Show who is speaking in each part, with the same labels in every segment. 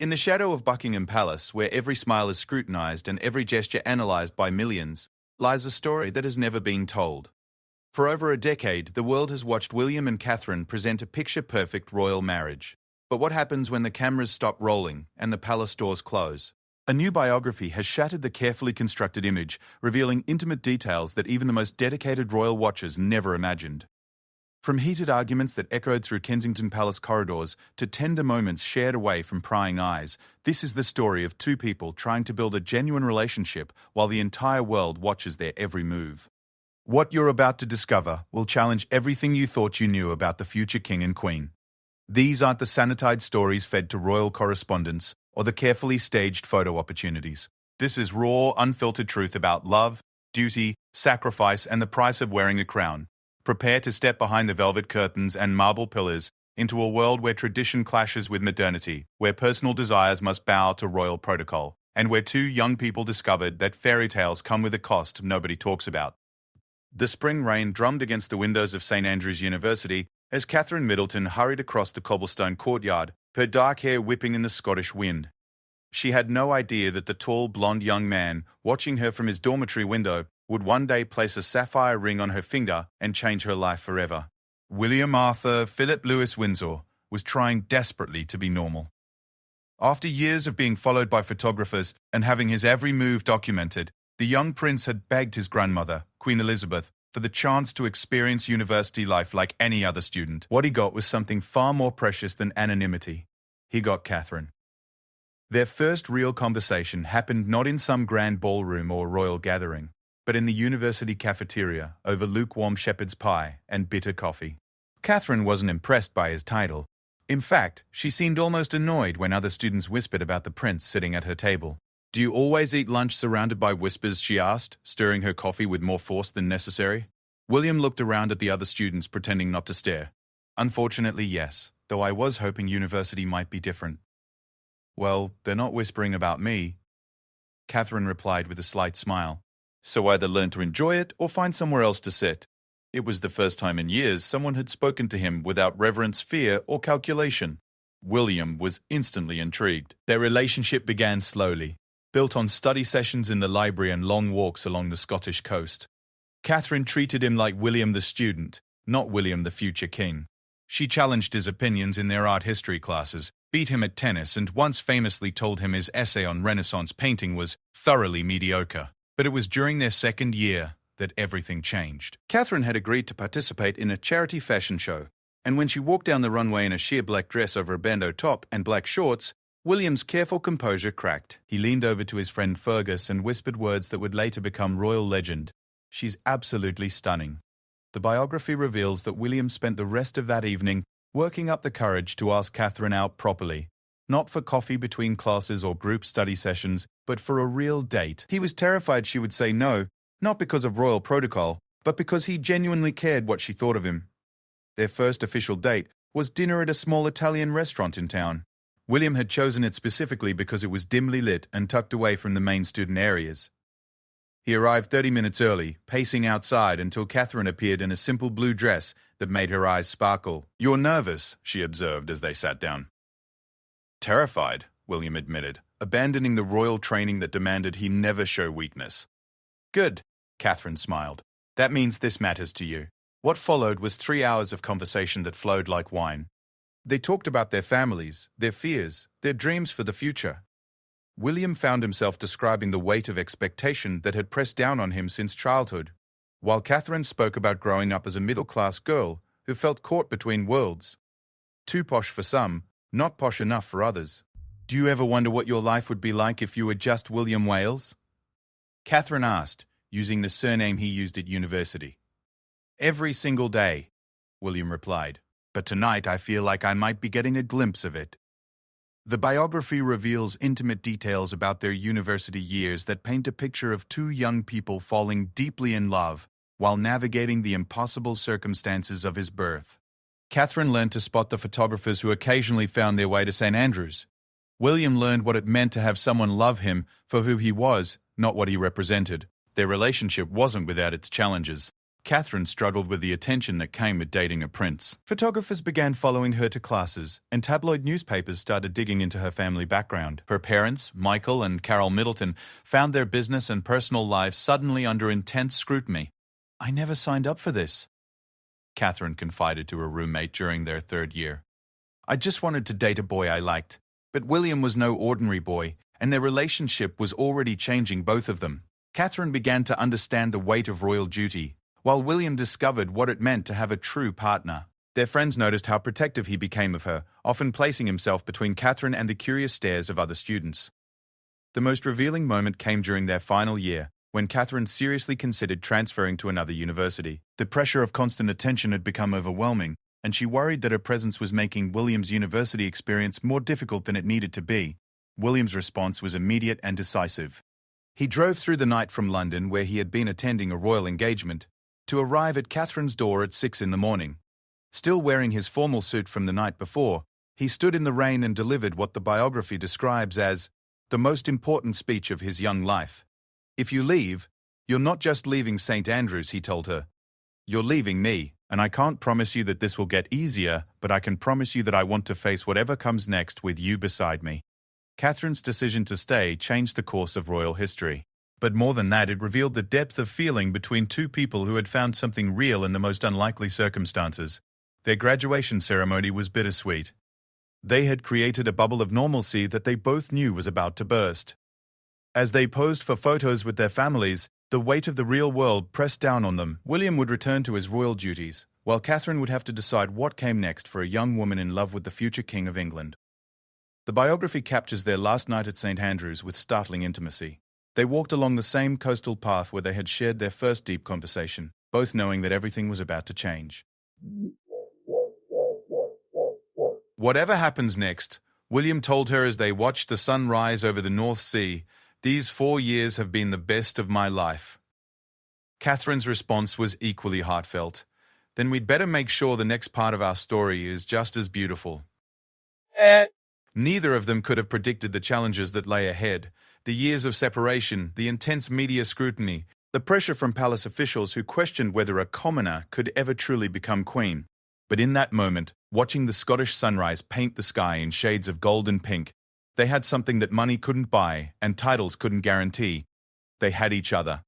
Speaker 1: In the shadow of Buckingham Palace, where every smile is scrutinized and every gesture analyzed by millions, lies a story that has never been told. For over a decade, the world has watched William and Catherine present a picture-perfect royal marriage. But what happens when the cameras stop rolling and the palace doors close? A new biography has shattered the carefully constructed image, revealing intimate details that even the most dedicated royal watchers never imagined. From heated arguments that echoed through Kensington Palace corridors to tender moments shared away from prying eyes, this is the story of two people trying to build a genuine relationship while the entire world watches their every move. What you're about to discover will challenge everything you thought you knew about the future king and queen. These aren't the sanitized stories fed to royal correspondents or the carefully staged photo opportunities. This is raw, unfiltered truth about love, duty, sacrifice, and the price of wearing a crown. Prepare to step behind the velvet curtains and marble pillars into a world where tradition clashes with modernity, where personal desires must bow to royal protocol, and where two young people discovered that fairy tales come with a cost nobody talks about. The spring rain drummed against the windows of St. Andrews University as Catherine Middleton hurried across the cobblestone courtyard, her dark hair whipping in the Scottish wind. She had no idea that the tall, blonde young man, watching her from his dormitory window, would one day place a sapphire ring on her finger and change her life forever. William Arthur Philip Louis Windsor was trying desperately to be normal. After years of being followed by photographers and having his every move documented, the young prince had begged his grandmother, Queen Elizabeth, for the chance to experience university life like any other student. What he got was something far more precious than anonymity. He got Catherine. Their first real conversation happened not in some grand ballroom or royal gathering, but in the university cafeteria over lukewarm shepherd's pie and bitter coffee. Catherine wasn't impressed by his title. In fact, she seemed almost annoyed when other students whispered about the prince sitting at her table. "Do you always eat lunch surrounded by whispers?" she asked, stirring her coffee with more force than necessary. William looked around at the other students, pretending not to stare. "Unfortunately, yes, though I was hoping university might be different." "Well, they're not whispering about me," Catherine replied with a slight smile. "So either learn to enjoy it or find somewhere else to sit." It was the first time in years someone had spoken to him without reverence, fear, or calculation. William was instantly intrigued. Their relationship began slowly, built on study sessions in the library and long walks along the Scottish coast. Catherine treated him like William the student, not William the future king. She challenged his opinions in their art history classes, beat him at tennis, and once famously told him his essay on Renaissance painting was thoroughly mediocre. But it was during their second year that everything changed. Catherine had agreed to participate in a charity fashion show, and when she walked down the runway in a sheer black dress over a bandeau top and black shorts, William's careful composure cracked. He leaned over to his friend Fergus and whispered words that would later become royal legend. "She's absolutely stunning." The biography reveals that William spent the rest of that evening working up the courage to ask Catherine out properly. Not for coffee between classes or group study sessions, but for a real date. He was terrified she would say no, not because of royal protocol, but because he genuinely cared what she thought of him. Their first official date was dinner at a small Italian restaurant in town. William had chosen it specifically because it was dimly lit and tucked away from the main student areas. He arrived 30 minutes early, pacing outside until Catherine appeared in a simple blue dress that made her eyes sparkle. "You're nervous," she observed as they sat down. "Terrified," William admitted, abandoning the royal training that demanded he never show weakness. "Good," Catherine smiled. "That means this matters to you." What followed was 3 hours of conversation that flowed like wine. They talked about their families, their fears, their dreams for the future. William found himself describing the weight of expectation that had pressed down on him since childhood, while Catherine spoke about growing up as a middle-class girl who felt caught between worlds. Too posh for some, not posh enough for others. "Do you ever wonder what your life would be like if you were just William Wales?" Catherine asked, using the surname he used at university. "Every single day," William replied. "But tonight I feel like I might be getting a glimpse of it." The biography reveals intimate details about their university years that paint a picture of two young people falling deeply in love while navigating the impossible circumstances of his birth. Catherine learned to spot the photographers who occasionally found their way to St. Andrews. William learned what it meant to have someone love him for who he was, not what he represented. Their relationship wasn't without its challenges. Catherine struggled with the attention that came with dating a prince. Photographers began following her to classes, and tabloid newspapers started digging into her family background. Her parents, Michael and Carol Middleton, found their business and personal lives suddenly under intense scrutiny. "I never signed up for this," Catherine confided to her roommate during their third year. "I just wanted to date a boy I liked." But William was no ordinary boy, and their relationship was already changing both of them. Catherine began to understand the weight of royal duty, while William discovered what it meant to have a true partner. Their friends noticed how protective he became of her, often placing himself between Catherine and the curious stares of other students. The most revealing moment came during their final year, when Catherine seriously considered transferring to another university. The pressure of constant attention had become overwhelming, and she worried that her presence was making William's university experience more difficult than it needed to be. William's response was immediate and decisive. He drove through the night from London, where he had been attending a royal engagement, to arrive at Catherine's door at 6 in the morning. Still wearing his formal suit from the night before, he stood in the rain and delivered what the biography describes as the most important speech of his young life. "If you leave, you're not just leaving St. Andrews," he told her. "You're leaving me, and I can't promise you that this will get easier, but I can promise you that I want to face whatever comes next with you beside me." Catherine's decision to stay changed the course of royal history. But more than that, it revealed the depth of feeling between two people who had found something real in the most unlikely circumstances. Their graduation ceremony was bittersweet. They had created a bubble of normalcy that they both knew was about to burst. As they posed for photos with their families, the weight of the real world pressed down on them. William would return to his royal duties, while Catherine would have to decide what came next for a young woman in love with the future King of England. The biography captures their last night at St. Andrews with startling intimacy. They walked along the same coastal path where they had shared their first deep conversation, both knowing that everything was about to change. "Whatever happens next," William told her as they watched the sun rise over the North Sea, "these 4 years have been the best of my life." Catherine's response was equally heartfelt. "Then we'd better make sure the next part of our story is just as beautiful." Neither of them could have predicted the challenges that lay ahead. The years of separation, the intense media scrutiny, the pressure from palace officials who questioned whether a commoner could ever truly become queen. But in that moment, watching the Scottish sunrise paint the sky in shades of gold and pink, they had something that money couldn't buy and titles couldn't guarantee. They had each other.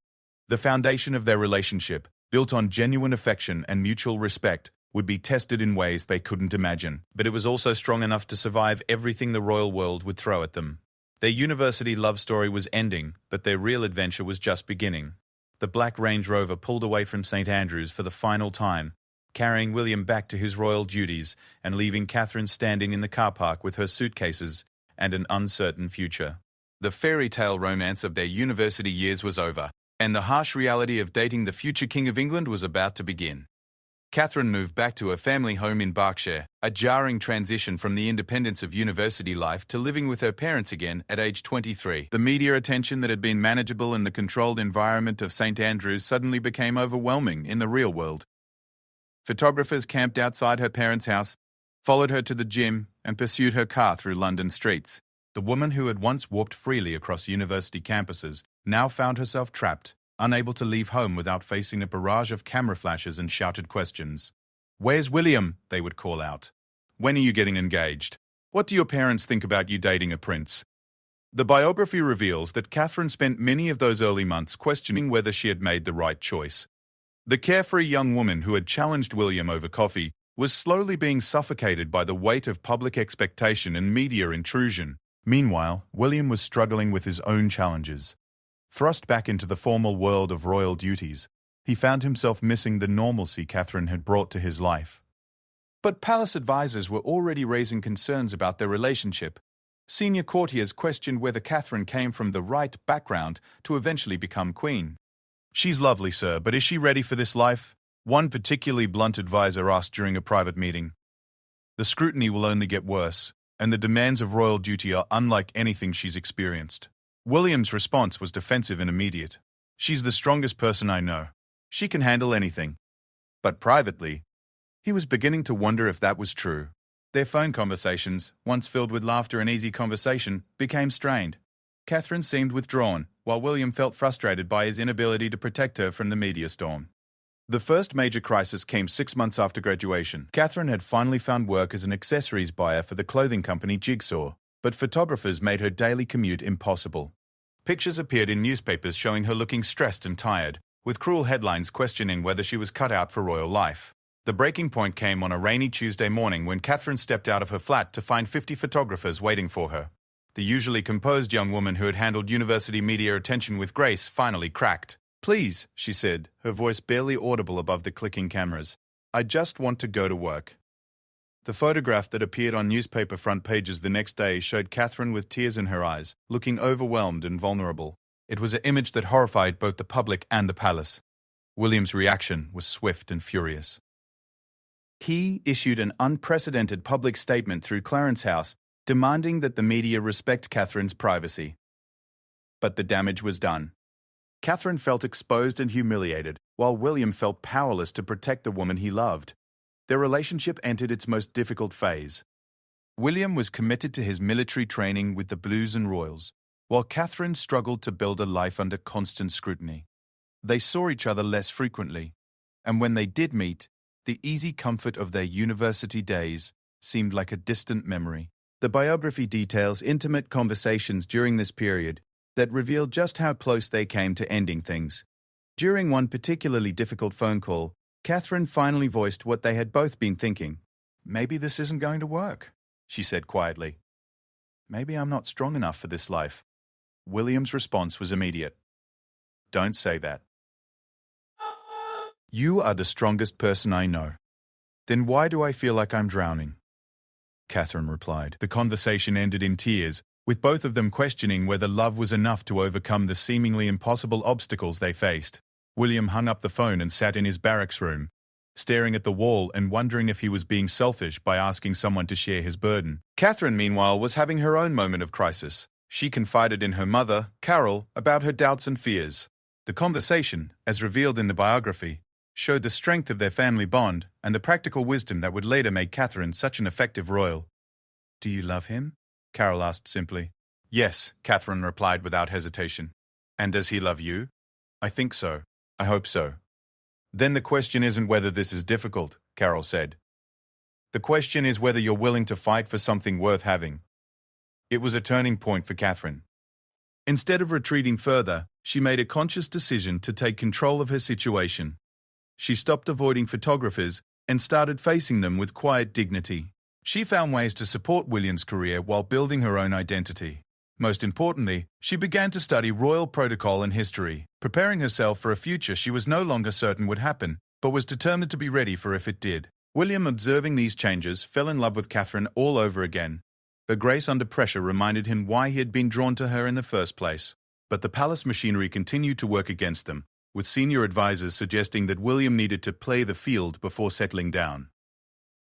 Speaker 1: The foundation of their relationship, built on genuine affection and mutual respect, would be tested in ways they couldn't imagine. But it was also strong enough to survive everything the royal world would throw at them. Their university love story was ending, but their real adventure was just beginning. The black Range Rover pulled away from St. Andrews for the final time, carrying William back to his royal duties and leaving Catherine standing in the car park with her suitcases and an uncertain future. The fairy tale romance of their university years was over, and the harsh reality of dating the future King of England was about to begin. Catherine moved back to her family home in Berkshire, a jarring transition from the independence of university life to living with her parents again at age 23. The media attention that had been manageable in the controlled environment of St. Andrews suddenly became overwhelming in the real world. Photographers camped outside her parents' house, followed her to the gym, and pursued her car through London streets. The woman who had once walked freely across university campuses now found herself trapped, unable to leave home without facing a barrage of camera flashes and shouted questions. "Where's William?" they would call out. "When are you getting engaged? What do your parents think about you dating a prince?" The biography reveals that Catherine spent many of those early months questioning whether she had made the right choice. The carefree young woman who had challenged William over coffee was slowly being suffocated by the weight of public expectation and media intrusion. Meanwhile, William was struggling with his own challenges. Thrust back into the formal world of royal duties, he found himself missing the normalcy Catherine had brought to his life. But palace advisors were already raising concerns about their relationship. Senior courtiers questioned whether Catherine came from the right background to eventually become queen. "She's lovely, sir, but is she ready for this life?" one particularly blunt advisor asked during a private meeting. "The scrutiny will only get worse, and the demands of royal duty are unlike anything she's experienced." William's response was defensive and immediate. "She's the strongest person I know. She can handle anything." But privately, he was beginning to wonder if that was true. Their phone conversations, once filled with laughter and easy conversation, became strained. Catherine seemed withdrawn, while William felt frustrated by his inability to protect her from the media storm. The first major crisis came 6 months after graduation. Catherine had finally found work as an accessories buyer for the clothing company Jigsaw, but photographers made her daily commute impossible. Pictures appeared in newspapers showing her looking stressed and tired, with cruel headlines questioning whether she was cut out for royal life. The breaking point came on a rainy Tuesday morning when Catherine stepped out of her flat to find 50 photographers waiting for her. The usually composed young woman who had handled university media attention with grace finally cracked. "Please," she said, her voice barely audible above the clicking cameras. "I just want to go to work." The photograph that appeared on newspaper front pages the next day showed Catherine with tears in her eyes, looking overwhelmed and vulnerable. It was an image that horrified both the public and the palace. William's reaction was swift and furious. He issued an unprecedented public statement through Clarence House, demanding that the media respect Catherine's privacy. But the damage was done. Catherine felt exposed and humiliated, while William felt powerless to protect the woman he loved. Their relationship entered its most difficult phase. William was committed to his military training with the Blues and Royals, while Catherine struggled to build a life under constant scrutiny. They saw each other less frequently, and when they did meet, the easy comfort of their university days seemed like a distant memory. The biography details intimate conversations during this period that revealed just how close they came to ending things. During one particularly difficult phone call, Catherine finally voiced what they had both been thinking. "Maybe this isn't going to work," she said quietly. "Maybe I'm not strong enough for this life." William's response was immediate. "Don't say that. You are the strongest person I know." "Then why do I feel like I'm drowning?" Catherine replied. The conversation ended in tears, with both of them questioning whether love was enough to overcome the seemingly impossible obstacles they faced. William hung up the phone and sat in his barracks room, staring at the wall and wondering if he was being selfish by asking someone to share his burden. Catherine, meanwhile, was having her own moment of crisis. She confided in her mother, Carol, about her doubts and fears. The conversation, as revealed in the biography, showed the strength of their family bond and the practical wisdom that would later make Catherine such an effective royal. "Do you love him?" Carol asked simply. "Yes," Catherine replied without hesitation. "And does he love you?" "I think so. I hope so." "Then the question isn't whether this is difficult," Carol said. "The question is whether you're willing to fight for something worth having." It was a turning point for Catherine. Instead of retreating further, she made a conscious decision to take control of her situation. She stopped avoiding photographers and started facing them with quiet dignity. She found ways to support William's career while building her own identity. Most importantly, she began to study royal protocol and history, preparing herself for a future she was no longer certain would happen, but was determined to be ready for if it did. William, observing these changes, fell in love with Catherine all over again. Her grace under pressure reminded him why he had been drawn to her in the first place. But the palace machinery continued to work against them, with senior advisors suggesting that William needed to play the field before settling down.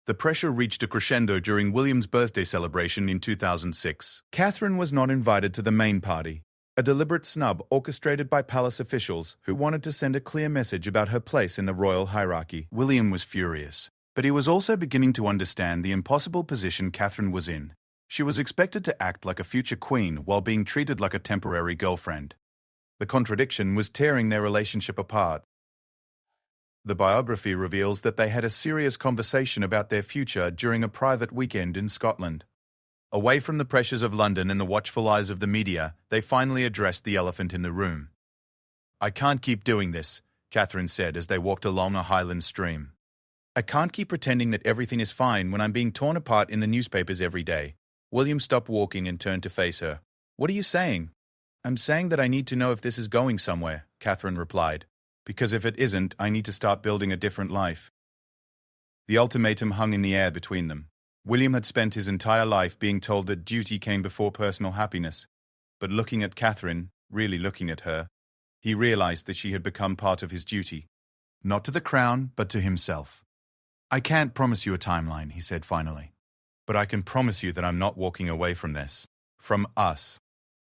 Speaker 1: The pressure reached a crescendo during William's birthday celebration in 2006. Catherine was not invited to the main party, a deliberate snub orchestrated by palace officials who wanted to send a clear message about her place in the royal hierarchy. William was furious, but he was also beginning to understand the impossible position Catherine was in. She was expected to act like a future queen while being treated like a temporary girlfriend. The contradiction was tearing their relationship apart. The biography reveals that they had a serious conversation about their future during a private weekend in Scotland. Away from the pressures of London and the watchful eyes of the media, they finally addressed the elephant in the room. "I can't keep doing this," Catherine said as they walked along a highland stream. "I can't keep pretending that everything is fine when I'm being torn apart in the newspapers every day." William stopped walking and turned to face her. "What are you saying?" "I'm saying that I need to know if this is going somewhere," Catherine replied. "Because if it isn't, I need to start building a different life." The ultimatum hung in the air between them. William had spent his entire life being told that duty came before personal happiness. But looking at Catherine, really looking at her, he realized that she had become part of his duty. Not to the crown, but to himself. "I can't promise you a timeline," he said finally. "But I can promise you that I'm not walking away from this. From us."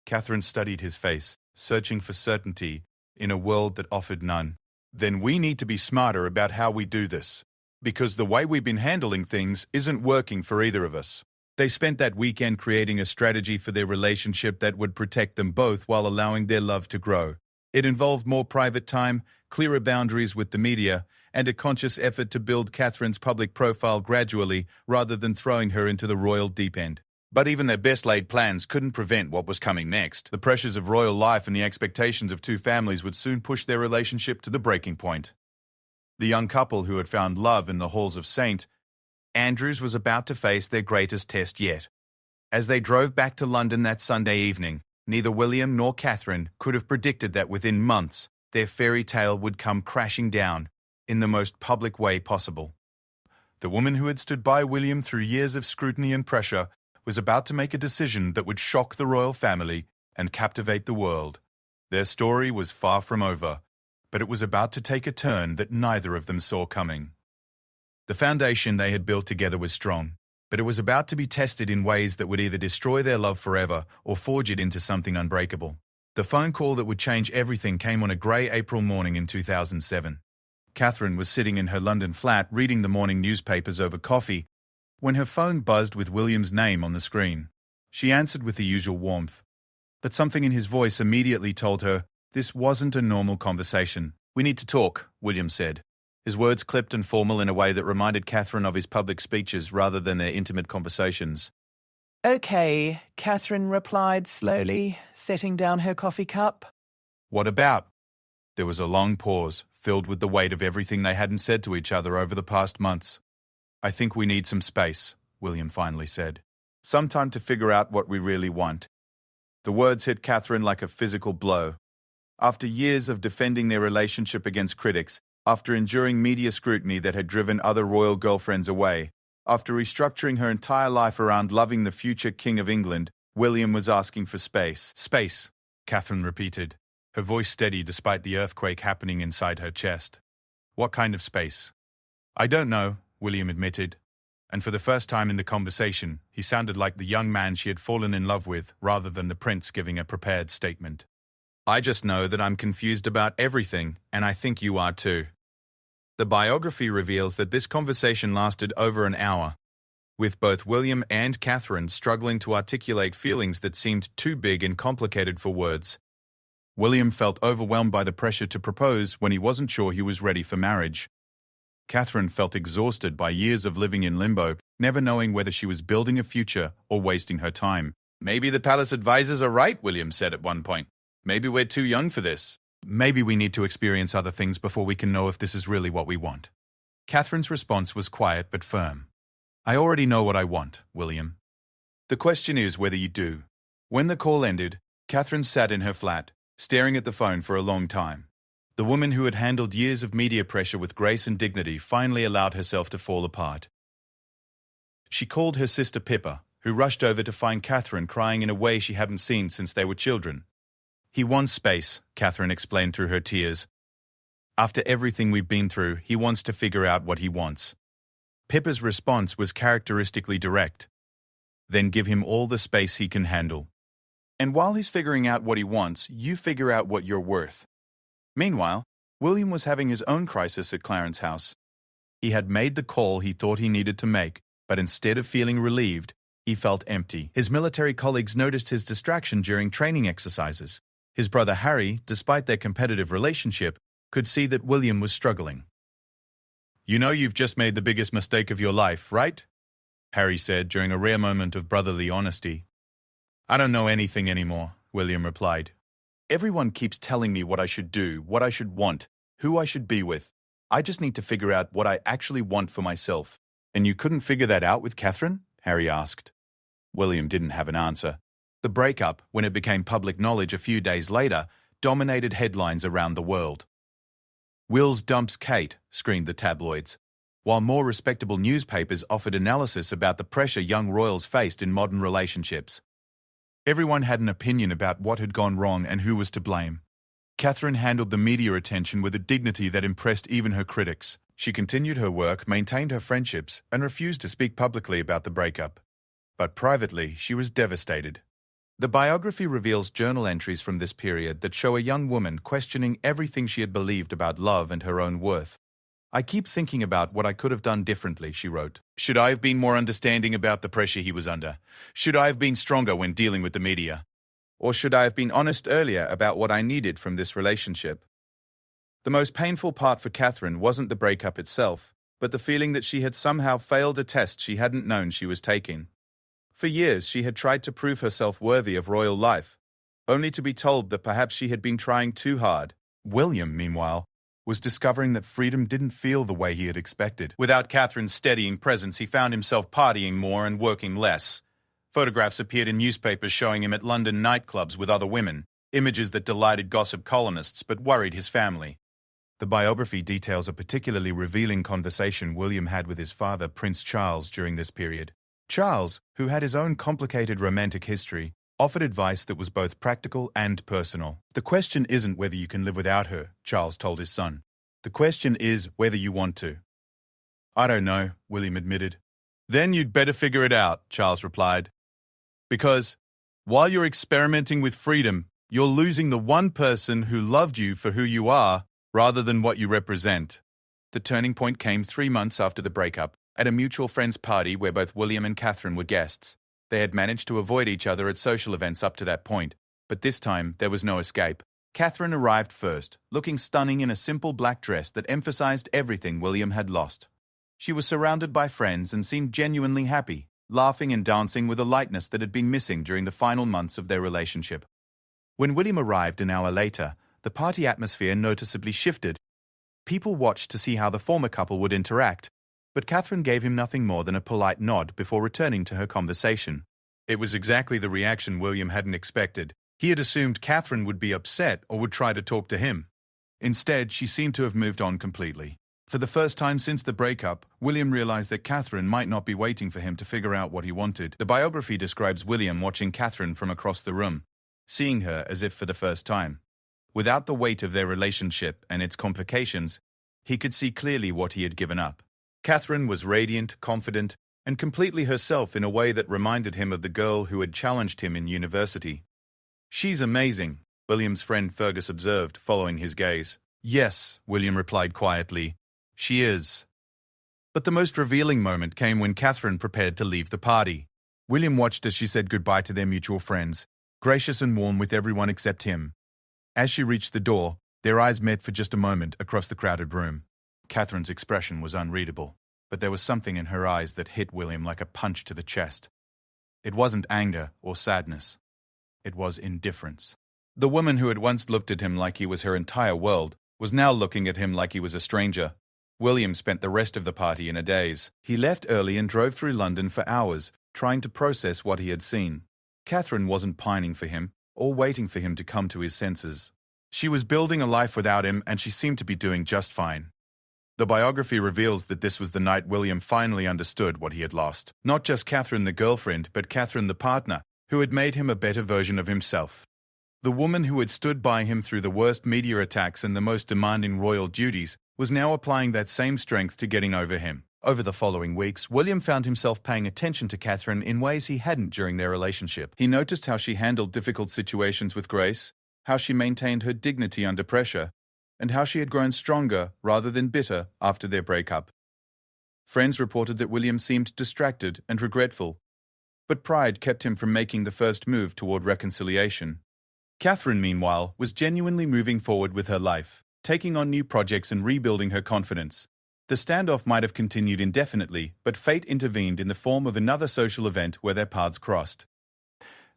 Speaker 1: Catherine studied his face, searching for certainty in a world that offered none. "Then we need to be smarter about how we do this. Because the way we've been handling things isn't working for either of us." They spent that weekend creating a strategy for their relationship that would protect them both while allowing their love to grow. It involved more private time, clearer boundaries with the media, and a conscious effort to build Catherine's public profile gradually rather than throwing her into the royal deep end. But even their best-laid plans couldn't prevent what was coming next. The pressures of royal life and the expectations of two families would soon push their relationship to the breaking point. The young couple who had found love in the halls of St. Andrews was about to face their greatest test yet. As they drove back to London that Sunday evening, neither William nor Catherine could have predicted that within months their fairy tale would come crashing down in the most public way possible. The woman who had stood by William through years of scrutiny and pressure was about to make a decision that would shock the royal family and captivate the world. Their story was far from over, but it was about to take a turn that neither of them saw coming. The foundation they had built together was strong, but it was about to be tested in ways that would either destroy their love forever or forge it into something unbreakable. The phone call that would change everything came on a grey April morning in 2007. Catherine was sitting in her London flat reading the morning newspapers over coffee when her phone buzzed with William's name on the screen. She answered with the usual warmth, but something in his voice immediately told her this wasn't a normal conversation. "We need to talk," William said. His words clipped and formal in a way that reminded Catherine of his public speeches rather than their intimate conversations.
Speaker 2: "Okay," Catherine replied slowly, setting down her coffee cup.
Speaker 1: "What about?" There was a long pause, filled with the weight of everything they hadn't said to each other over the past months. "I think we need some space," William finally said. "Some time to figure out what we really want." The words hit Catherine like a physical blow. After years of defending their relationship against critics, after enduring media scrutiny that had driven other royal girlfriends away, after restructuring her entire life around loving the future King of England, William was asking for space. "Space," Catherine repeated, her voice steady despite the earthquake happening inside her chest. "What kind of space?" "I don't know," William admitted, and for the first time in the conversation, he sounded like the young man she had fallen in love with rather than the prince giving a prepared statement. "I just know that I'm confused about everything, and I think you are too." The biography reveals that this conversation lasted over an hour, with both William and Catherine struggling to articulate feelings that seemed too big and complicated for words. William felt overwhelmed by the pressure to propose when he wasn't sure he was ready for marriage. Catherine felt exhausted by years of living in limbo, never knowing whether she was building a future or wasting her time. "Maybe the palace advisors are right," William said at one point. "Maybe we're too young for this. Maybe we need to experience other things before we can know if this is really what we want." Catherine's response was quiet but firm. "I already know what I want, William. The question is whether you do." When the call ended, Catherine sat in her flat, staring at the phone for a long time. The woman who had handled years of media pressure with grace and dignity finally allowed herself to fall apart. She called her sister Pippa, who rushed over to find Catherine crying in a way she hadn't seen since they were children. "He wants space," Catherine explained through her tears. "After everything we've been through, he wants to figure out what he wants." Pippa's response was characteristically direct. "Then give him all the space he can handle. And while he's figuring out what he wants, you figure out what you're worth." Meanwhile, William was having his own crisis at Clarence House. He had made the call he thought he needed to make, but instead of feeling relieved, he felt empty. His military colleagues noticed his distraction during training exercises. His brother Harry, despite their competitive relationship, could see that William was struggling. "You know you've just made the biggest mistake of your life, right?" Harry said during a rare moment of brotherly honesty. "I don't know anything anymore," William replied. "Everyone keeps telling me what I should do, what I should want, who I should be with. I just need to figure out what I actually want for myself." "And you couldn't figure that out with Catherine?" Harry asked. William didn't have an answer. The breakup, when it became public knowledge a few days later, dominated headlines around the world. "Wills dumps Kate," screamed the tabloids, while more respectable newspapers offered analysis about the pressure young royals faced in modern relationships. Everyone had an opinion about what had gone wrong and who was to blame. Catherine handled the media attention with a dignity that impressed even her critics. She continued her work, maintained her friendships, and refused to speak publicly about the breakup. But privately, she was devastated. The biography reveals journal entries from this period that show a young woman questioning everything she had believed about love and her own worth. "I keep thinking about what I could have done differently," she wrote. "Should I have been more understanding about the pressure he was under? Should I have been stronger when dealing with the media? Or should I have been honest earlier about what I needed from this relationship? The most painful part for Catherine wasn't the breakup itself, but the feeling that she had somehow failed a test she hadn't known she was taking. For years she had tried to prove herself worthy of royal life, only to be told that perhaps she had been trying too hard. William, meanwhile, was discovering that freedom didn't feel the way he had expected. Without Catherine's steadying presence, he found himself partying more and working less. Photographs appeared in newspapers showing him at London nightclubs with other women, images that delighted gossip columnists but worried his family. The biography details a particularly revealing conversation William had with his father, Prince Charles, during this period. Charles, who had his own complicated romantic history, offered advice that was both practical and personal. "The question isn't whether you can live without her," Charles told his son. "The question is whether you want to." "I don't know," William admitted. "Then you'd better figure it out," Charles replied. "Because while you're experimenting with freedom, you're losing the one person who loved you for who you are rather than what you represent." The turning point came 3 months after the breakup, at a mutual friend's party where both William and Catherine were guests. They had managed to avoid each other at social events up to that point, but this time there was no escape. Catherine arrived first, looking stunning in a simple black dress that emphasized everything William had lost. She was surrounded by friends and seemed genuinely happy, laughing and dancing with a lightness that had been missing during the final months of their relationship. When William arrived an hour later, the party atmosphere noticeably shifted. People watched to see how the former couple would interact, but Catherine gave him nothing more than a polite nod before returning to her conversation. It was exactly the reaction William hadn't expected. He had assumed Catherine would be upset or would try to talk to him. Instead, she seemed to have moved on completely. For the first time since the breakup, William realized that Catherine might not be waiting for him to figure out what he wanted. The biography describes William watching Catherine from across the room, seeing her as if for the first time. Without the weight of their relationship and its complications, he could see clearly what he had given up. Catherine was radiant, confident, and completely herself in a way that reminded him of the girl who had challenged him in university. "She's amazing," William's friend Fergus observed, following his gaze. "Yes," William replied quietly, "she is." But the most revealing moment came when Catherine prepared to leave the party. William watched as she said goodbye to their mutual friends, gracious and warm with everyone except him. As she reached the door, their eyes met for just a moment across the crowded room. Catherine's expression was unreadable, but there was something in her eyes that hit William like a punch to the chest. It wasn't anger or sadness. It was indifference. The woman who had once looked at him like he was her entire world was now looking at him like he was a stranger. William spent the rest of the party in a daze. He left early and drove through London for hours, trying to process what he had seen. Catherine wasn't pining for him, or waiting for him to come to his senses. She was building a life without him, and she seemed to be doing just fine. The biography reveals that this was the night William finally understood what he had lost. Not just Catherine the girlfriend, but Catherine the partner, who had made him a better version of himself. The woman who had stood by him through the worst media attacks and the most demanding royal duties was now applying that same strength to getting over him. Over the following weeks, William found himself paying attention to Catherine in ways he hadn't during their relationship. He noticed how she handled difficult situations with grace, how she maintained her dignity under pressure, and how she had grown stronger rather than bitter after their breakup. Friends reported that William seemed distracted and regretful, but pride kept him from making the first move toward reconciliation. Catherine, meanwhile, was genuinely moving forward with her life, taking on new projects and rebuilding her confidence. The standoff might have continued indefinitely, but fate intervened in the form of another social event where their paths crossed.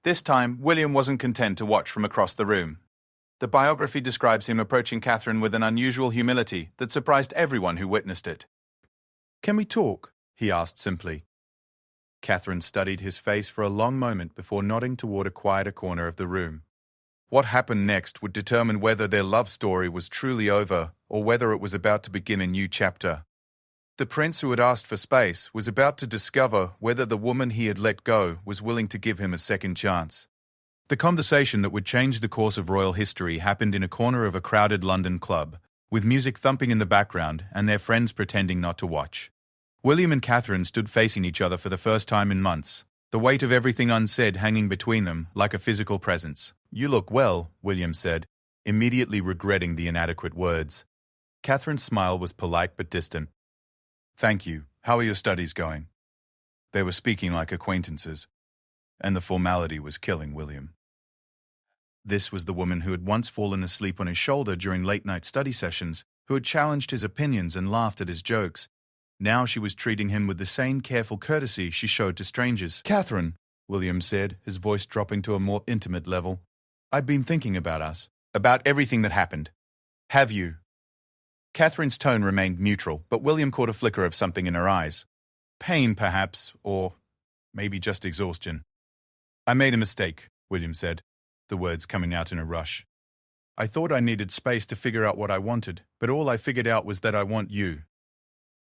Speaker 1: This time, William wasn't content to watch from across the room. The biography describes him approaching Catherine with an unusual humility that surprised everyone who witnessed it. "Can we talk?" he asked simply. Catherine studied his face for a long moment before nodding toward a quieter corner of the room. What happened next would determine whether their love story was truly over or whether it was about to begin a new chapter. The prince who had asked for space was about to discover whether the woman he had let go was willing to give him a second chance. The conversation that would change the course of royal history happened in a corner of a crowded London club, with music thumping in the background and their friends pretending not to watch. William and Catherine stood facing each other for the first time in months, the weight of everything unsaid hanging between them like a physical presence. "You look well," William said, immediately regretting the inadequate words. Catherine's smile was polite but distant. "Thank you. How are your studies going?" They were speaking like acquaintances, and the formality was killing William. This was the woman who had once fallen asleep on his shoulder during late-night study sessions, who had challenged his opinions and laughed at his jokes. Now she was treating him with the same careful courtesy she showed to strangers. "Catherine," William said, his voice dropping to a more intimate level, "I've been thinking about us, about everything that happened. Have you?" Catherine's tone remained neutral, but William caught a flicker of something in her eyes. Pain, perhaps, or maybe just exhaustion. "I made a mistake," William said, the words coming out in a rush. "I thought I needed space to figure out what I wanted, but all I figured out was that I want you."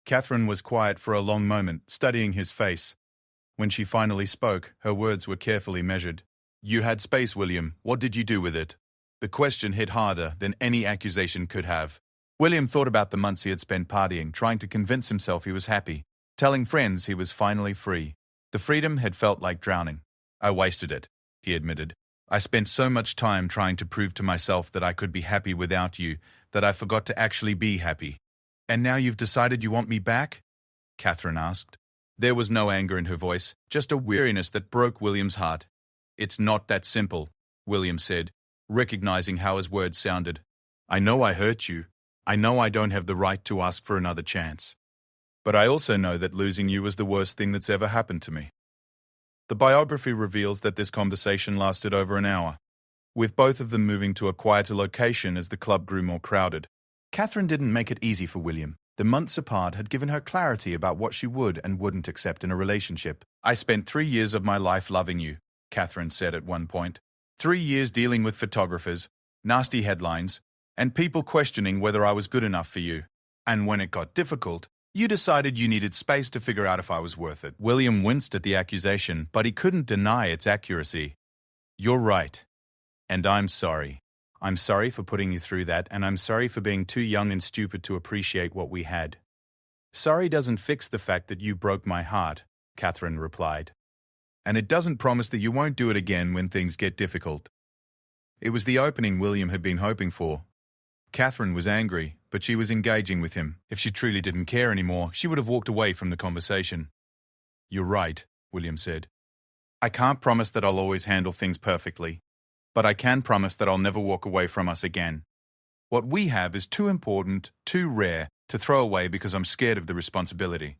Speaker 1: Catherine was quiet for a long moment, studying his face. When she finally spoke, her words were carefully measured. "You had space, William. What did you do with it?" The question hit harder than any accusation could have. William thought about the months he had spent partying, trying to convince himself he was happy, telling friends he was finally free. The freedom had felt like drowning. "I wasted it," he admitted. "I spent so much time trying to prove to myself that I could be happy without you that I forgot to actually be happy." "And now you've decided you want me back?" Catherine asked. There was no anger in her voice, just a weariness that broke William's heart. "It's not that simple," William said, recognizing how his words sounded. "I know I hurt you. I know I don't have the right to ask for another chance. But I also know that losing you was the worst thing that's ever happened to me." The biography reveals that this conversation lasted over an hour, with both of them moving to a quieter location as the club grew more crowded. Catherine didn't make it easy for William. The months apart had given her clarity about what she would and wouldn't accept in a relationship. "I spent 3 years of my life loving you," Catherine said at one point. 3 years dealing with photographers, nasty headlines, and people questioning whether I was good enough for you. And when it got difficult, you decided you needed space to figure out if I was worth it." William winced at the accusation, but he couldn't deny its accuracy. "You're right. And I'm sorry. I'm sorry for putting you through that, and I'm sorry for being too young and stupid to appreciate what we had." "Sorry doesn't fix the fact that you broke my heart," Catherine replied. "And it doesn't promise that you won't do it again when things get difficult." It was the opening William had been hoping for. Catherine was angry, but she was engaging with him. If she truly didn't care anymore, she would have walked away from the conversation. "You're right," William said. "I can't promise that I'll always handle things perfectly, but I can promise that I'll never walk away from us again. What we have is too important, too rare, to throw away because I'm scared of the responsibility."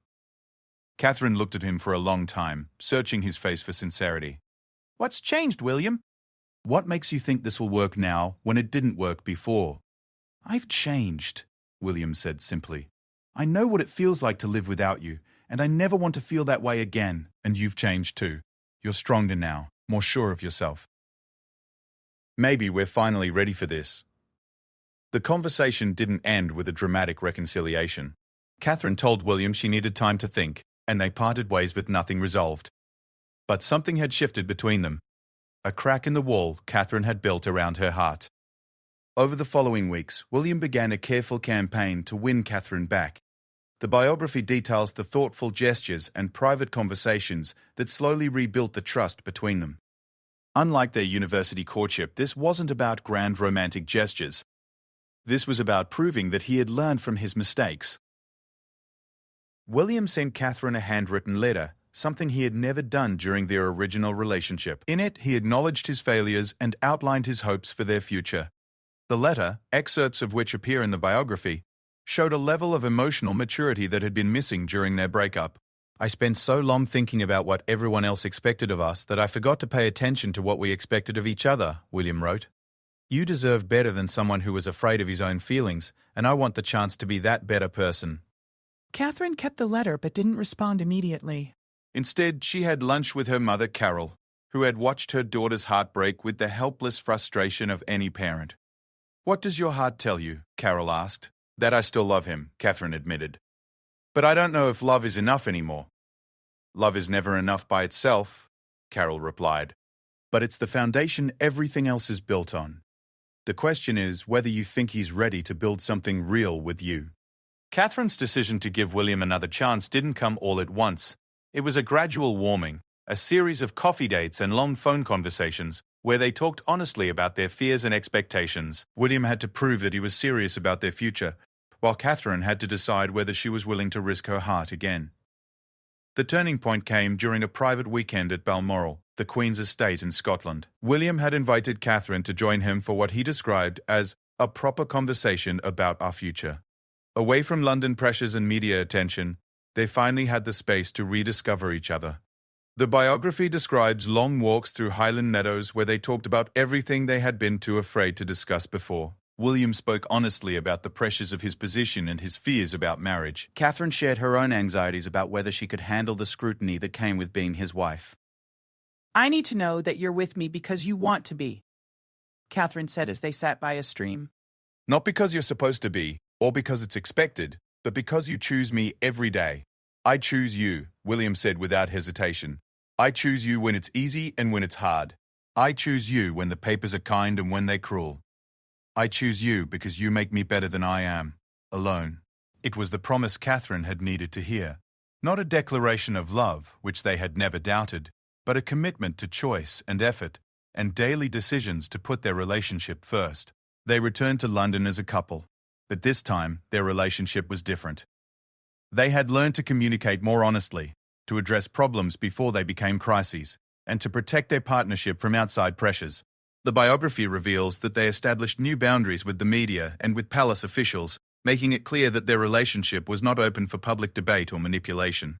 Speaker 1: Catherine looked at him for a long time, searching his face for sincerity. "What's changed, William?" "What makes you think this will work now when it didn't work before?" "I've changed," William said simply. "I know what it feels like to live without you, and I never want to feel that way again." "And you've changed too. You're stronger now, more sure of yourself." "Maybe we're finally ready for this." The conversation didn't end with a dramatic reconciliation. Catherine told William she needed time to think, and they parted ways with nothing resolved. But something had shifted between them. A crack in the wall Catherine had built around her heart. Over the following weeks, William began a careful campaign to win Catherine back. The biography details the thoughtful gestures and private conversations that slowly rebuilt the trust between them. Unlike their university courtship, this wasn't about grand romantic gestures. This was about proving that he had learned from his mistakes. William sent Catherine a handwritten letter, something he had never done during their original relationship. In it, he acknowledged his failures and outlined his hopes for their future. The letter, excerpts of which appear in the biography, showed a level of emotional maturity that had been missing during their breakup. "I spent so long thinking about what everyone else expected of us that I forgot to pay attention to what we expected of each other," William wrote. "You deserve better than someone who was afraid of his own feelings, and I want the chance to be that better person."
Speaker 2: Catherine kept the letter but didn't respond immediately.
Speaker 1: Instead, she had lunch with her mother, Carol, who had watched her daughter's heartbreak with the helpless frustration of any parent. "What does your heart tell you?" Carol asked. "That I still love him," Catherine admitted. "But I don't know if love is enough anymore." "Love is never enough by itself," Carol replied. "But it's the foundation everything else is built on. The question is whether you think he's ready to build something real with you." Catherine's decision to give William another chance didn't come all at once. It was a gradual warming, a series of coffee dates and long phone conversations where they talked honestly about their fears and expectations. William had to prove that he was serious about their future, while Catherine had to decide whether she was willing to risk her heart again. The turning point came during a private weekend at Balmoral. the Queen's estate in Scotland. William had invited Catherine to join him for what he described as a proper conversation about our future. Away from London pressures and media attention, they finally had the space to rediscover each other. The biography describes long walks through Highland meadows where they talked about everything they had been too afraid to discuss before. William spoke honestly about the pressures of his position and his fears about marriage.
Speaker 3: Catherine shared her own anxieties about whether she could handle the scrutiny that came with being his wife.
Speaker 2: I need to know that you're with me because you want to be, Catherine said as they sat by a stream.
Speaker 1: Not because you're supposed to be, or because it's expected, but because you choose me every day. I choose you, William said without hesitation. I choose you when it's easy and when it's hard. I choose you when the papers are kind and when they're cruel. I choose you because you make me better than I am, alone. It was the promise Catherine had needed to hear. Not a declaration of love, which they had never doubted, but a commitment to choice and effort, and daily decisions to put their relationship first. They returned to London as a couple, but this time their relationship was different. They had learned to communicate more honestly, to address problems before they became crises, and to protect their partnership from outside pressures. The biography reveals that they established new boundaries with the media and with palace officials, making it clear that their relationship was not open for public debate or manipulation.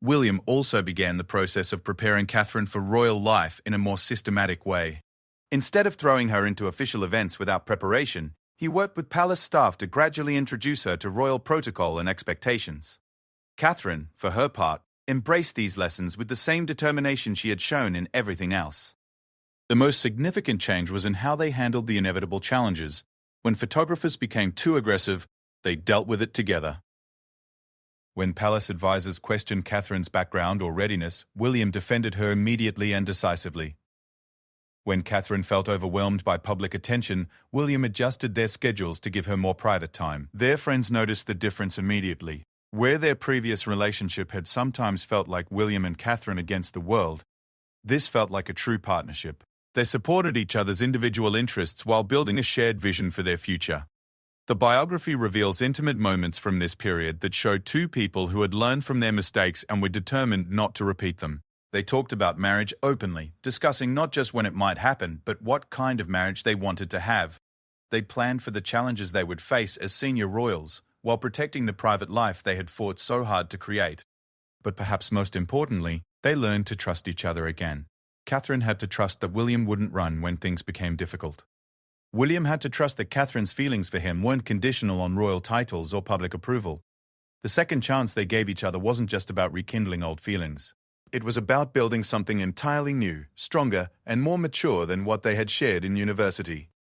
Speaker 1: William also began the process of preparing Catherine for royal life in a more systematic way. Instead of throwing her into official events without preparation, he worked with palace staff to gradually introduce her to royal protocol and expectations. Catherine, for her part, embraced these lessons with the same determination she had shown in everything else. The most significant change was in how they handled the inevitable challenges. When photographers became too aggressive, they dealt with it together. When palace advisors questioned Catherine's background or readiness, William defended her immediately and decisively. When Catherine felt overwhelmed by public attention, William adjusted their schedules to give her more private time. Their friends noticed the difference immediately. Where their previous relationship had sometimes felt like William and Catherine against the world, this felt like a true partnership. They supported each other's individual interests while building a shared vision for their future. The biography reveals intimate moments from this period that showed two people who had learned from their mistakes and were determined not to repeat them. They talked about marriage openly, discussing not just when it might happen, but what kind of marriage they wanted to have. They planned for the challenges they would face as senior royals, while protecting the private life they had fought so hard to create. But perhaps most importantly, they learned to trust each other again. Catherine had to trust that William wouldn't run when things became difficult. William had to trust that Catherine's feelings for him weren't conditional on royal titles or public approval. The second chance they gave each other wasn't just about rekindling old feelings. It was about building something entirely new, stronger, and more mature than what they had shared in university.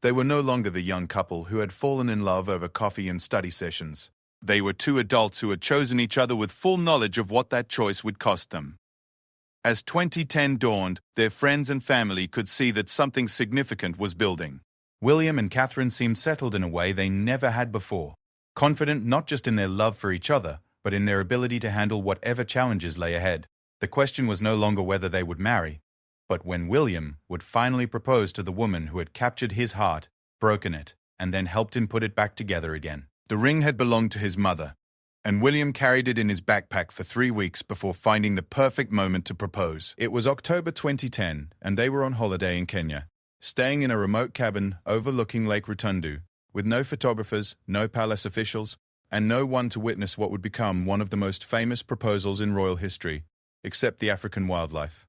Speaker 1: They were no longer the young couple who had fallen in love over coffee and study sessions. They were two adults who had chosen each other with full knowledge of what that choice would cost them. As 2010 dawned, their friends and family could see that something significant was building. William and Catherine seemed settled in a way they never had before, confident not just in their love for each other, but in their ability to handle whatever challenges lay ahead. The question was no longer whether they would marry, but when William would finally propose to the woman who had captured his heart, broken it, and then helped him put it back together again. The ring had belonged to his mother, and William carried it in his backpack for 3 weeks before finding the perfect moment to propose. It was October 2010, and they were on holiday in Kenya, staying in a remote cabin overlooking Lake Rutundu, with no photographers, no palace officials, and no one to witness what would become one of the most famous proposals in royal history, except the African wildlife.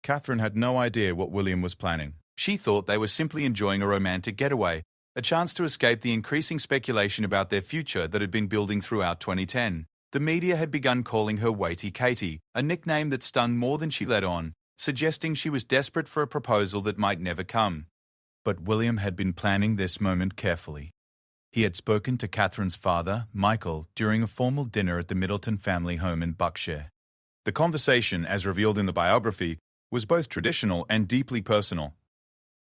Speaker 1: Catherine had no idea what William was planning. She thought they were simply enjoying a romantic getaway, a chance to escape the increasing speculation about their future that had been building throughout 2010. The media had begun calling her Waity Katie, a nickname that stung more than she let on, suggesting she was desperate for a proposal that might never come. But William had been planning this moment carefully. He had spoken to Catherine's father, Michael, during a formal dinner at the Middleton family home in Buckshire. The conversation, as revealed in the biography, was both traditional and deeply personal.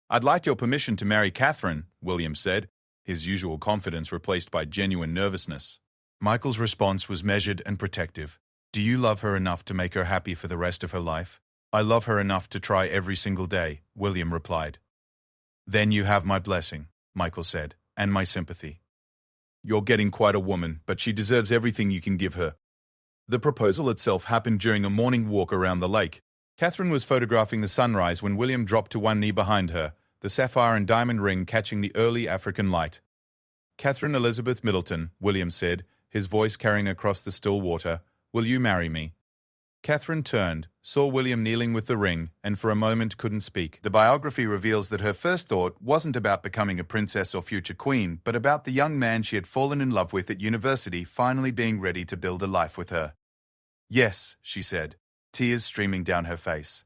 Speaker 1: "I'd like your permission to marry Catherine," William said, his usual confidence replaced by genuine nervousness. Michael's response was measured and protective. "Do you love her enough to make her happy for the rest of her life?" "I love her enough to try every single day," William replied. "Then you have my blessing," Michael said, "and my sympathy. You're getting quite a woman, but she deserves everything you can give her." The proposal itself happened during a morning walk around the lake. Catherine was photographing the sunrise when William dropped to one knee behind her, the sapphire and diamond ring catching the early African light. "Catherine Elizabeth Middleton," William said, his voice carrying across the still water, "will you marry me?" Catherine turned, saw William kneeling with the ring, and for a moment couldn't speak. The biography reveals that her first thought wasn't about becoming a princess or future queen, but about the young man she had fallen in love with at university finally being ready to build a life with her. "Yes," she said, tears streaming down her face.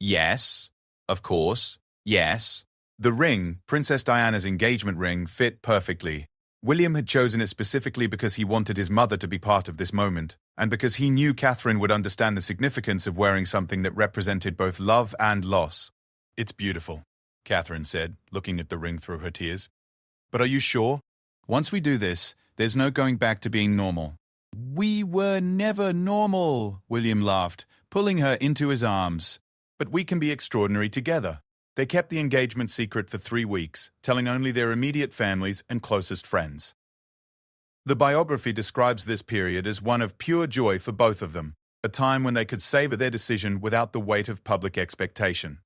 Speaker 1: "Yes, of course, yes." The ring, Princess Diana's engagement ring, fit perfectly. William had chosen it specifically because he wanted his mother to be part of this moment, and because he knew Catherine would understand the significance of wearing something that represented both love and loss. "It's beautiful," Catherine said, looking at the ring through her tears. "But are you sure? Once we do this, there's no going back to being normal." "We were never normal," William laughed, pulling her into his arms. "But we can be extraordinary together." They kept the engagement secret for 3 weeks, telling only their immediate families and closest friends. The biography describes this period as one of pure joy for both of them, a time when they could savor their decision without the weight of public expectation.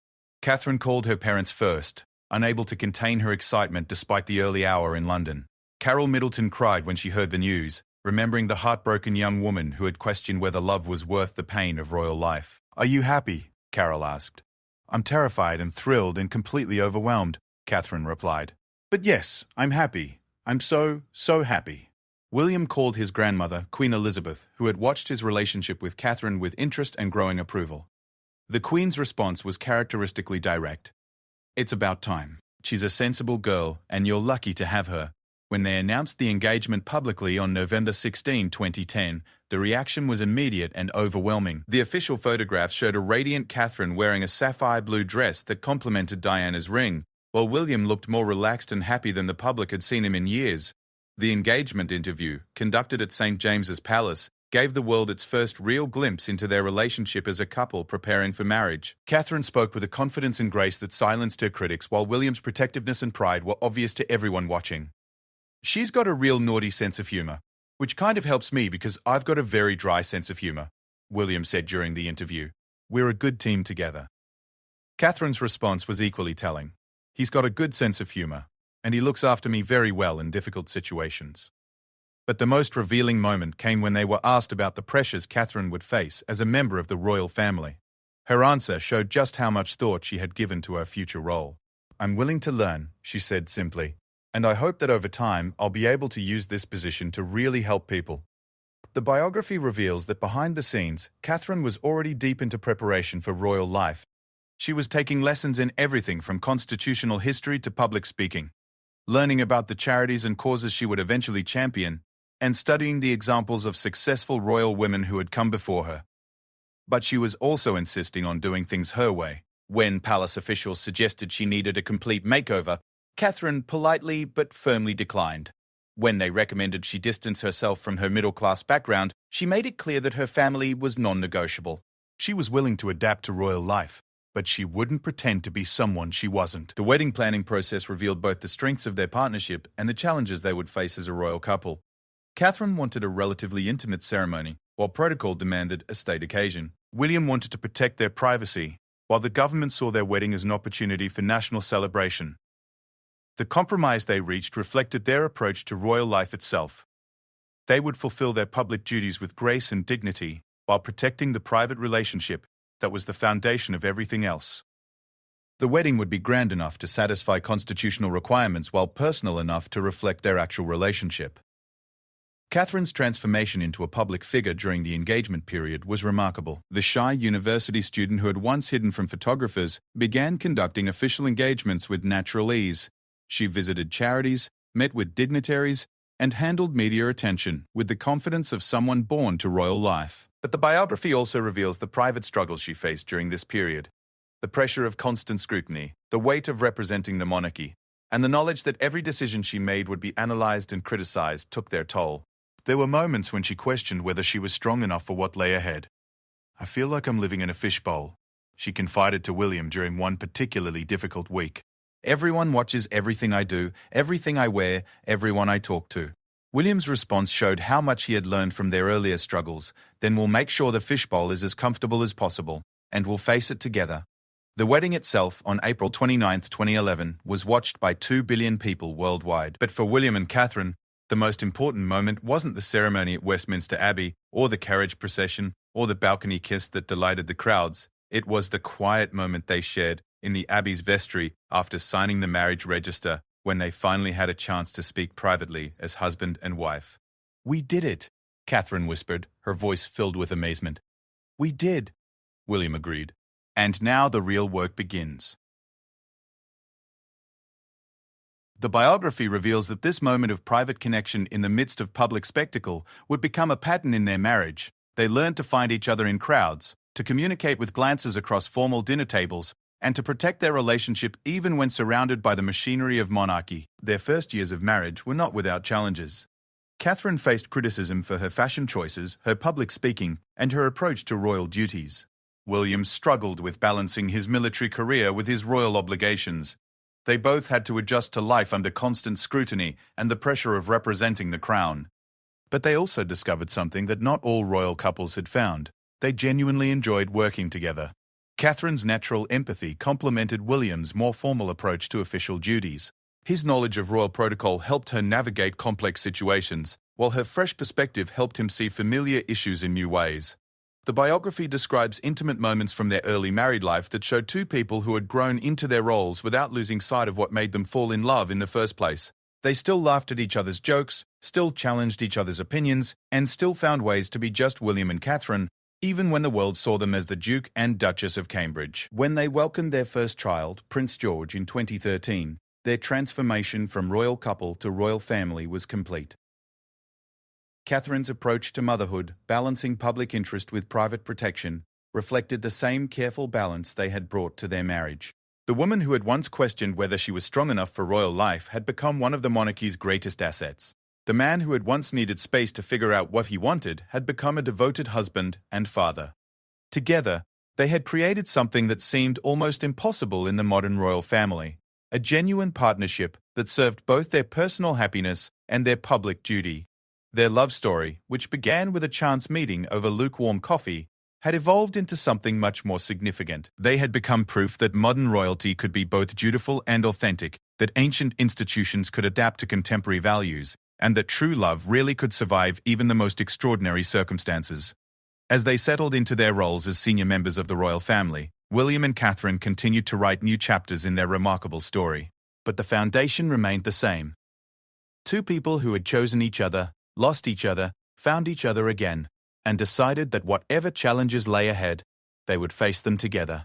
Speaker 1: Catherine called her parents first, unable to contain her excitement despite the early hour in London. Carol Middleton cried when she heard the news, remembering the heartbroken young woman who had questioned whether love was worth the pain of royal life. "Are you happy?" Carol asked. "I'm terrified and thrilled and completely overwhelmed," Catherine replied. "But yes, I'm happy. I'm so happy." William called his grandmother, Queen Elizabeth, who had watched his relationship with Catherine with interest and growing approval. The Queen's response was characteristically direct. "It's about time. She's a sensible girl, and you're lucky to have her." When they announced the engagement publicly on November 16, 2010, the reaction was immediate and overwhelming. The official photograph showed a radiant Catherine wearing a sapphire blue dress that complemented Diana's ring, while William looked more relaxed and happy than the public had seen him in years. The engagement interview, conducted at St. James's Palace, gave the world its first real glimpse into their relationship as a couple preparing for marriage. Catherine spoke with a confidence and grace that silenced her critics, while William's protectiveness and pride were obvious to everyone watching. "She's got a real naughty sense of humor, which kind of helps me because I've got a very dry sense of humor," William said during the interview. "We're a good team together." Catherine's response was equally telling. "He's got a good sense of humor, and he looks after me very well in difficult situations." But the most revealing moment came when they were asked about the pressures Catherine would face as a member of the royal family. Her answer showed just how much thought she had given to her future role. "I'm willing to learn," she said simply. "And I hope that over time I'll be able to use this position to really help people." The biography reveals that behind the scenes, Catherine was already deep into preparation for royal life. She was taking lessons in everything from constitutional history to public speaking, learning about the charities and causes she would eventually champion, and studying the examples of successful royal women who had come before her. But she was also insisting on doing things her way. When palace officials suggested she needed a complete makeover, Catherine politely but firmly declined. When they recommended she distance herself from her middle-class background, she made it clear that her family was non-negotiable. She was willing to adapt to royal life, but she wouldn't pretend to be someone she wasn't. The wedding planning process revealed both the strengths of their partnership and the challenges they would face as a royal couple. Catherine wanted a relatively intimate ceremony, while protocol demanded a state occasion. William wanted to protect their privacy, while the government saw their wedding as an opportunity for national celebration. The compromise they reached reflected their approach to royal life itself. They would fulfill their public duties with grace and dignity, while protecting the private relationship that was the foundation of everything else. The wedding would be grand enough to satisfy constitutional requirements while personal enough to reflect their actual relationship. Catherine's transformation into a public figure during the engagement period was remarkable. The shy university student who had once hidden from photographers began conducting official engagements with natural ease. She visited charities, met with dignitaries, and handled media attention with the confidence of someone born to royal life. But the biography also reveals the private struggles she faced during this period. The pressure of constant scrutiny, the weight of representing the monarchy, and the knowledge that every decision she made would be analyzed and criticized took their toll. There were moments when she questioned whether she was strong enough for what lay ahead. "I feel like I'm living in a fishbowl," she confided to William during one particularly difficult week. "Everyone watches everything I do, everything I wear, everyone I talk to." William's response showed how much he had learned from their earlier struggles. "Then we'll make sure the fishbowl is as comfortable as possible." and will face it together. The wedding itself, on April 29, 2011, was watched by 2 billion people worldwide. But for William and Catherine, the most important moment wasn't the ceremony at Westminster Abbey, or the carriage procession, or the balcony kiss that delighted the crowds. It was the quiet moment they shared in the Abbey's vestry after signing the marriage register, when they finally had a chance to speak privately as husband and wife.
Speaker 3: "We did it," Catherine whispered, her voice filled with amazement. "We did," William agreed. And now the real work begins. The biography reveals that this moment of private connection in the midst of public spectacle would become a pattern in their marriage. They learned to find each other in crowds, to communicate with glances across formal dinner tables, and to protect their relationship even when surrounded by the machinery of monarchy. Their first years of marriage were not without challenges. Catherine faced criticism for her fashion choices, her public speaking, and her approach to royal duties. William struggled with balancing his military career with his royal obligations. They both had to adjust to life under constant scrutiny and the pressure of representing the crown. But they also discovered something that not all royal couples had found. They genuinely enjoyed working together. Catherine's natural empathy complemented William's more formal approach to official duties. His knowledge of royal protocol helped her navigate complex situations, while her fresh perspective helped him see familiar issues in new ways. The biography describes intimate moments from their early married life that showed two people who had grown into their roles without losing sight of what made them fall in love in the first place. They still laughed at each other's jokes, still challenged each other's opinions, and still found ways to be just William and Catherine, even when the world saw them as the Duke and Duchess of Cambridge. When they welcomed their first child, Prince George, in 2013, their transformation from royal couple to royal family was complete. Catherine's approach to motherhood, balancing public interest with private protection, reflected the same careful balance they had brought to their marriage. The woman who had once questioned whether she was strong enough for royal life had become one of the monarchy's greatest assets. The man who had once needed space to figure out what he wanted had become a devoted husband and father. Together, they had created something that seemed almost impossible in the modern royal family, a genuine partnership that served both their personal happiness and their public duty. Their love story, which began with a chance meeting over lukewarm coffee, had evolved into something much more significant. They had become proof that modern royalty could be both dutiful and authentic, that ancient institutions could adapt to contemporary values, and that true love really could survive even the most extraordinary circumstances. As they settled into their roles as senior members of the royal family, William and Catherine continued to write new chapters in their remarkable story. But the foundation remained the same. Two people who had chosen each other, lost each other, found each other again, and decided that whatever challenges lay ahead, they would face them together.